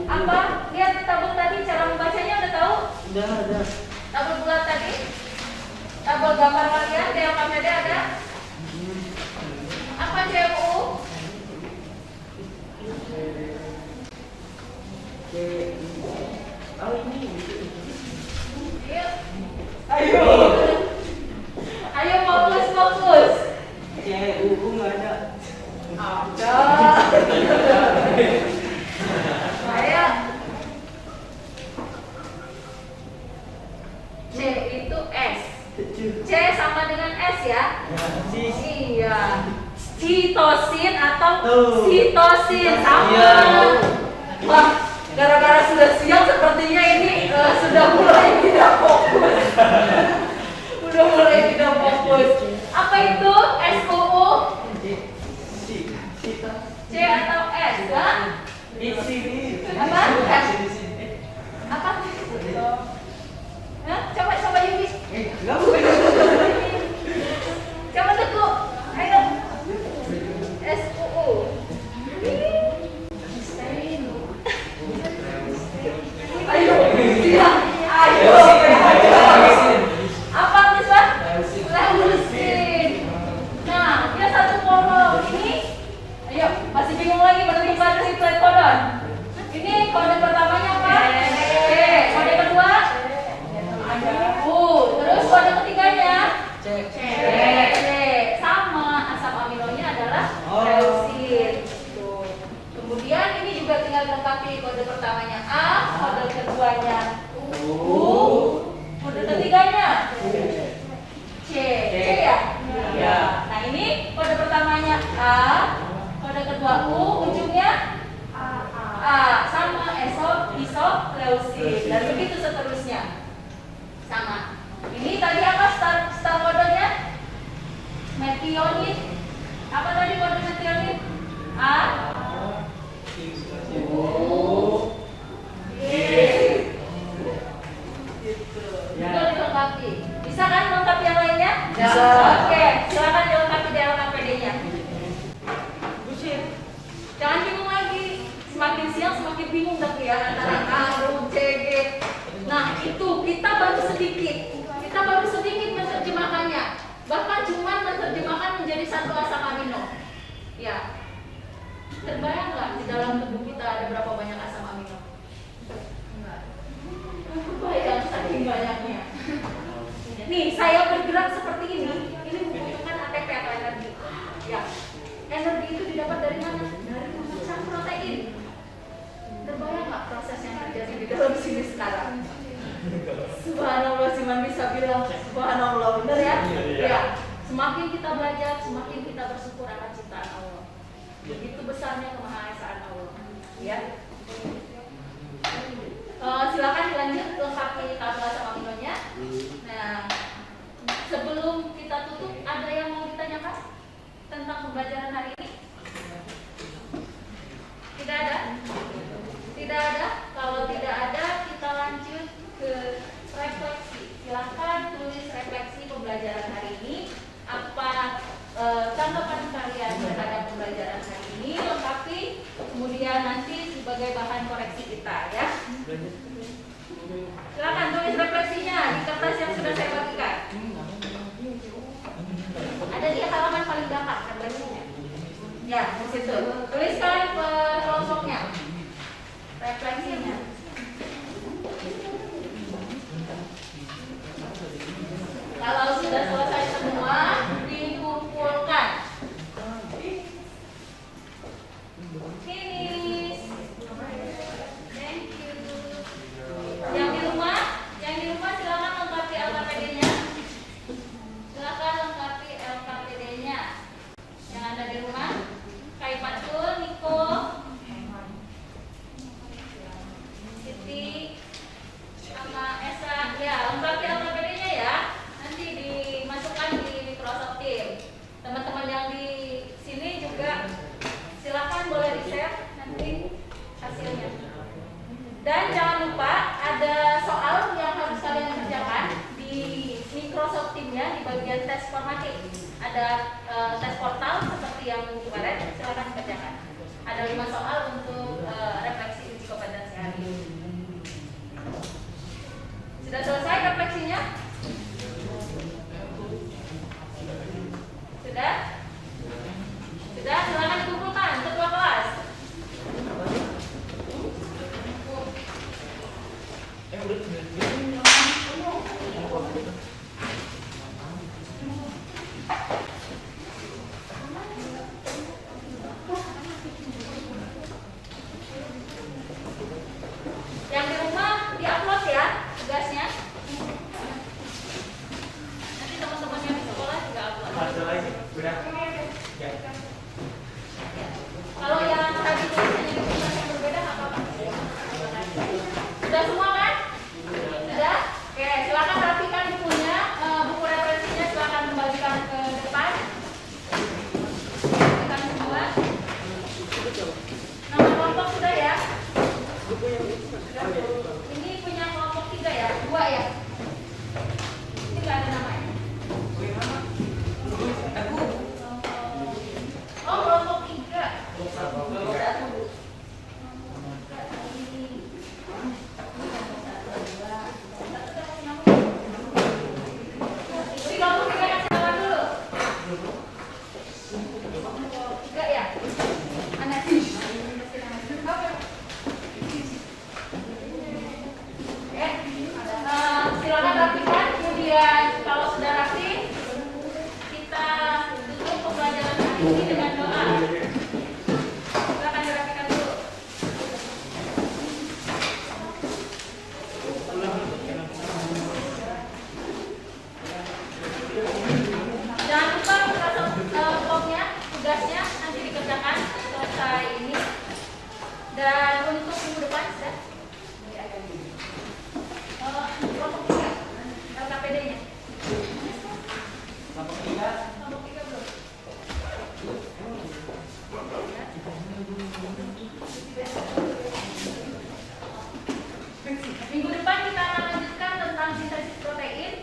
apa? Lihat di tabel tadi, cara membacanya udah tahu? Udah. Tabel bulat tadi, tabel gambar kalian di LKPD ada? Apa CUU? Ayo fokus. CUU nggak ada. Ada. Saya C itu S. C sama dengan S ya? Iya. Citosin atau sitosin sama. Wah, Gara-gara sudah siang sepertinya ini sudah mulai tidak fokus. Udah mulai tidak fokus. Apa itu SUU? C atau S? Hah? Apa? Apa? Hah? Coba Yumi. Coba Teguh. Ayo. SUU. Ayo. Ayo. Apa Misbah? Leusin. Nah, dia satu kolom ini. Ayo, masih bingung lagi berarti pada si flat codon. Ini kode pertamanya apa? C. Kode kedua? Terus kode ketiganya? C. Sama asam aminonya adalah leusin. Tuh. Kemudian ini juga tinggal lengkapi kode pertamanya A, kode keduanya U, kode ketiganya C. C ya? Ya. Nah, ini kode pertamanya A, kode kedua U, ujungnya A, sama isoleusin dan begitu seterusnya. Sama. Ini tadi apa start kodenya? Metionin. Apa tadi kode metionin? A, U, G. Itu dilengkapi. Bisa kan melengkapi yang lainnya? Bisa. Oke, silakan dilengkapi di LKPD-nya. Jangan bingung lagi. Semakin siang semakin bingung dah ya antara A, U, C, G. Nah, itu kita baru sedikit. Kita baru sedikit menerjemahkannya. Bahkan cuma menerjemahkan menjadi satu asam amino. Ya. Terbayang nggak di dalam tubuh kita ada berapa banyak asam amino? Enggak. Terbayang saking banyaknya. Nih, saya bergerak seperti ini membutuhkan ATP atau energi. Ya. Energi itu didapat dari mana? Dari memecat protein. Terbayang nggak proses yang terjadi di dalam sini sekarang? Subhanallah, Siman bisa bilang subhanallah, benar ya? Ya. Semakin kita belajar, semakin kita bersyukur akan ciptaan Allah. Begitu besarnya kemahasaan Allah. Ya. Silakan dilanjut lengkapi tabel asam aminonya. Nah, sebelum kita tutup, ada yang mau ditanyakan tentang pembelajaran hari ini? Tidak ada? Tidak ada? Kalau tidak ada, kita lanjut ke refleksi. Silakan tulis refleksi pembelajaran hari ini. Apa tanggapan kalian terhadap pembelajaran hari ini? Lengkapi, kemudian nanti sebagai bahan koreksi kita ya. Silakan tulis refleksinya di kertas yang sudah saya bagikan. Ada di halaman paling belakang refleksinya. Ya, di situ. Tuliskan kelompoknya. Refleksinya. Kalau sudah selesai semua, dikumpulkan. Finish. Thank you. Yang di rumah silakan lengkapi LKPD-nya. Silakan lengkapi LKPD-nya. Yang ada di rumah, Kai Patul, Niko, Siti, sama Esa. Ya, lengkapi LKPD-nya ya. Nanti dimasukkan di Microsoft Teams. Teman-teman yang di sini juga silakan boleh di-share nanti hasilnya. Dan jangan lupa ada soal yang harus kalian kerjakan di Microsoft Teams-nya di bagian tes formatik. Ada tes portal seperti yang kemarin, silakan kerjakan. Ada 5 soal untuk refleksi uji kompetensi hari ini. Sudah selesai refleksinya? Sudah? Sudah, silakan dikumpulkan ketua kelas. Ini punya kelompok 3 ya? 2 ya? Ini nggak ada namanya. Oh, kelompok 3. Jadi kelompok 3 kasih nama dulu. 3 ya? Mana sih? Oke. Silakan rapikan. Kemudian kalau sudah rapi, kita tutup pembelajaran hari ini dengan doa. Silakan dirapikan dulu. Jangan lupa kelompoknya, tugasnya nanti dikerjakan selesai ini. Dan untuk minggu depan sudah. Kelompok 3 LKPD-nya. Kelompok 3 belum. Minggu depan kita akan lanjutkan tentang sintesis protein.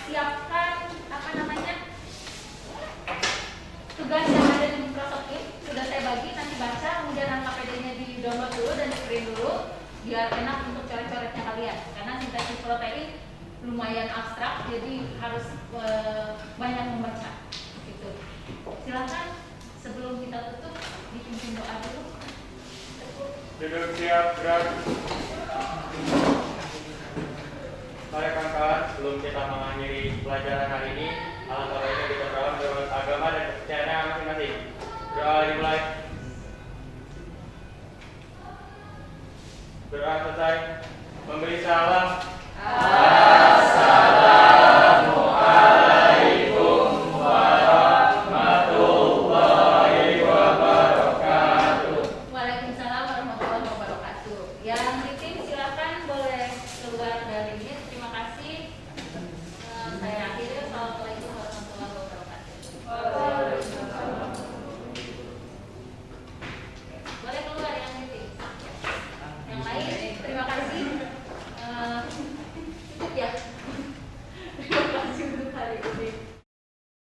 Siapkan apa namanya tugas yang ada di Microsoft Teams, sudah saya bagi, nanti baca, kemudian LKPD-nya di download dulu dan di print dulu biar enak untuk coret-coretnya kalian, karena sintesis protein lumayan abstrak, jadi harus banyak membaca gitu. Silakan sebelum kita tutup dipimpin doa dulu. Duduk siap, gerak. Mari kawan-kawan, sebelum kita mengakhiri pelajaran hari ini, alangkah baiknya kita berdoa menurut agama dan kepercayaan masing-masing. Doa dimulai. Doa selesai. Memberi salam. Assalamualaikum warahmatullahi wabarakatuh. Waalaikumsalam warahmatullahi wabarakatuh. Yang di tim silakan boleh keluar dari ini.